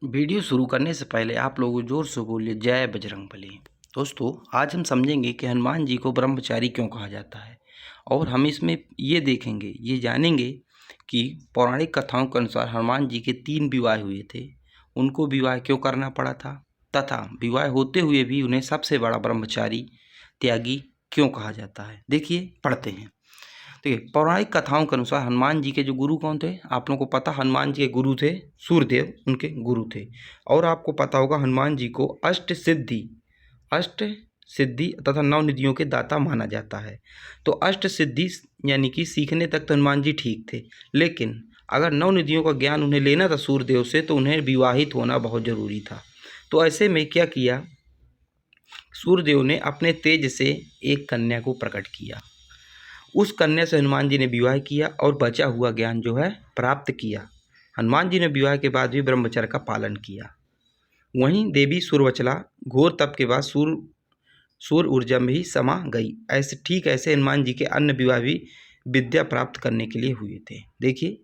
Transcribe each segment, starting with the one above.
Video शुरू करने से पहले आप लोग जोर से बोलिए जय बजरंगबली। दोस्तों, आज हम समझेंगे कि हनुमान जी को ब्रह्मचारी क्यों कहा जाता है और हम इसमें ये देखेंगे, ये जानेंगे कि पौराणिक कथाओं के अनुसार हनुमान जी के 3 विवाह हुए थे। उनको विवाह क्यों करना पड़ा था तथा विवाह होते हुए भी उन्हें सबसे बड़ा ब्रह्मचारी त्यागी क्यों कहा जाता है। देखिए, पढ़ते हैं। देखिए, पौराणिक कथाओं के अनुसार हनुमान जी के जो गुरु कौन थे, आप लोगों को पता, हनुमान जी के गुरु थे सूर्यदेव, उनके गुरु थे। और आपको पता होगा हनुमान जी को अष्ट सिद्धि तथा 9 निधियों के दाता माना जाता है। तो अष्ट सिद्धि यानी कि सीखने तक तो हनुमान जी ठीक थे, लेकिन अगर 9 निधियों का ज्ञान उन्हें लेना था सूर्यदेव से, तो उन्हें विवाहित होना बहुत जरूरी था। तो ऐसे में क्या किया, सूर्यदेव ने अपने तेज से एक कन्या को प्रकट किया। उस कन्या से हनुमान जी ने विवाह किया और बचा हुआ ज्ञान जो है प्राप्त किया। हनुमान जी ने विवाह के बाद भी ब्रह्मचर्य का पालन किया। वहीं देवी सूर्यवचला घोर तप के बाद सूर्य ऊर्जा में ही समा गई। ऐसे हनुमान जी के अन्य विवाह भी विद्या प्राप्त करने के लिए हुए थे। देखिए,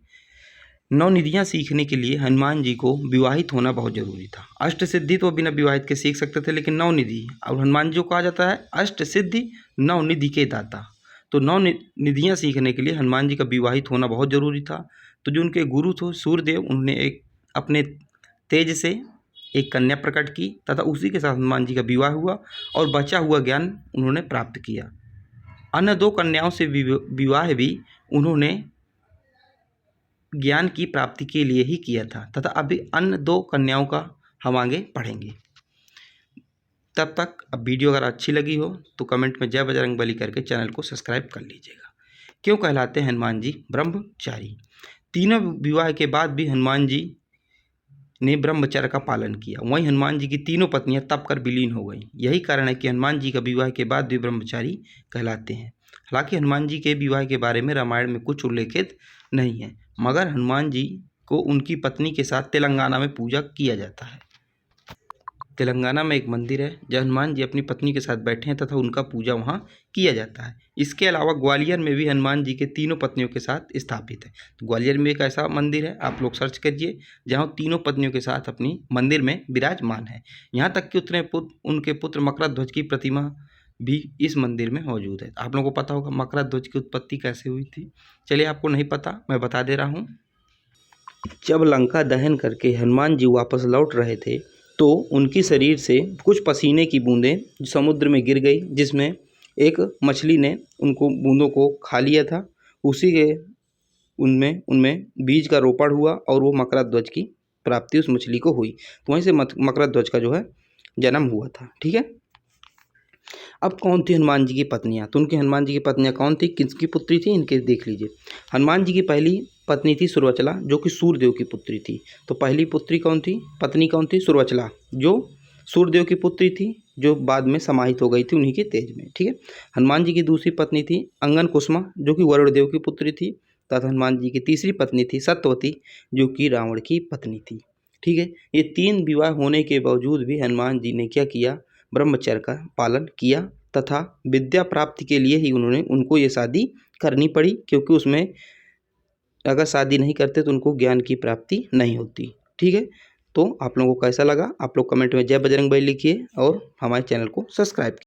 9 निधियाँ सीखने के लिए हनुमान जी को विवाहित होना बहुत जरूरी था। अष्ट सिद्धि तो बिना विवाहित के सीख सकते थे, लेकिन 9 निधि, और हनुमान जी को कहा जाता है अष्ट सिद्धि 9 निधि के दाता। तो 9 निधियाँ सीखने के लिए हनुमान जी का विवाहित होना बहुत जरूरी था। तो जो उनके गुरु थे सूर्यदेव, उन्होंने अपने तेज से एक कन्या प्रकट की तथा उसी के साथ हनुमान जी का विवाह हुआ और बचा हुआ ज्ञान उन्होंने प्राप्त किया। अन्य 2 कन्याओं से विवाह भी उन्होंने ज्ञान की प्राप्ति के लिए ही किया था तथा अभी अन्य 2 कन्याओं का हम आगे पढ़ेंगे। तब तक अब वीडियो अगर अच्छी लगी हो तो कमेंट में जय बजरंगबली करके चैनल को सब्सक्राइब कर लीजिएगा। क्यों कहलाते हैं हनुमान जी ब्रह्मचारी? तीनों विवाह के बाद भी हनुमान जी ने ब्रह्मचर्य का पालन किया। वहीं हनुमान जी की तीनों पत्नियां तप कर विलीन हो गईं। यही कारण है कि हनुमान जी का विवाह के बाद भी ब्रह्मचारी कहलाते हैं। हालांकि हनुमान जी के विवाह के बारे में रामायण में कुछ उल्लेखित नहीं है, मगर हनुमान जी को उनकी पत्नी के साथ तेलंगाना में पूजा किया जाता है। तेलंगाना में एक मंदिर है जहाँ हनुमान जी अपनी पत्नी के साथ बैठे हैं तथा उनका पूजा वहाँ किया जाता है। इसके अलावा ग्वालियर में भी हनुमान जी के तीनों पत्नियों के साथ स्थापित है। तो ग्वालियर में एक ऐसा मंदिर है, आप लोग सर्च करिए, जहाँ तीनों पत्नियों के साथ अपनी मंदिर में विराजमान है। यहाँ तक कि उनके पुत्र मकरध्वज की प्रतिमा भी इस मंदिर में मौजूद है। आप लोगों को पता होगा मकरध्वज की उत्पत्ति कैसे हुई थी। चलिए, आपको नहीं पता, मैं बता दे रहा हूँ। जब लंका दहन करके हनुमान जी वापस लौट रहे थे, तो उनकी शरीर से कुछ पसीने की बूंदें समुद्र में गिर गई, जिसमें एक मछली ने उनको बूंदों को खा लिया था। उसी के उनमें बीज का रोपण हुआ और वो मकरध्वज की प्राप्ति उस मछली को हुई। तो वहीं से मकरध्वज का जो है जन्म हुआ था। ठीक है। अब कौन थी हनुमान जी की पत्नियां? तो उनकी हनुमान जी की पत्नियां कौन थी, किसकी पुत्री थी, इनके देख लीजिए। हनुमान जी की पहली पत्नी थी सूर्यवचला, जो कि सूर्यदेव की पुत्री थी। तो पहली पुत्री कौन थी, पत्नी कौन थी? सूर्यवचला, जो सूर्यदेव की पुत्री थी, जो बाद में समाहित हो गई थी उन्हीं के तेज में। ठीक है। हनुमान जी की दूसरी पत्नी थी अंगन कुसुमा, जो कि वरुण देव की पुत्री थी, तथा हनुमान जी की तीसरी पत्नी थी सत्यवती, जो कि रावण की पत्नी थी। ठीक है। ये 3 विवाह होने के बावजूद भी हनुमान जी ने क्या किया, ब्रह्मचर्य का पालन किया तथा विद्या प्राप्ति के लिए ही उनको ये शादी करनी पड़ी, क्योंकि उसमें अगर शादी नहीं करते तो उनको ज्ञान की प्राप्ति नहीं होती। ठीक है। तो आप लोगों को कैसा लगा, आप लोग कमेंट में जय बजरंगबली लिखिए और हमारे चैनल को सब्सक्राइब कीजिए।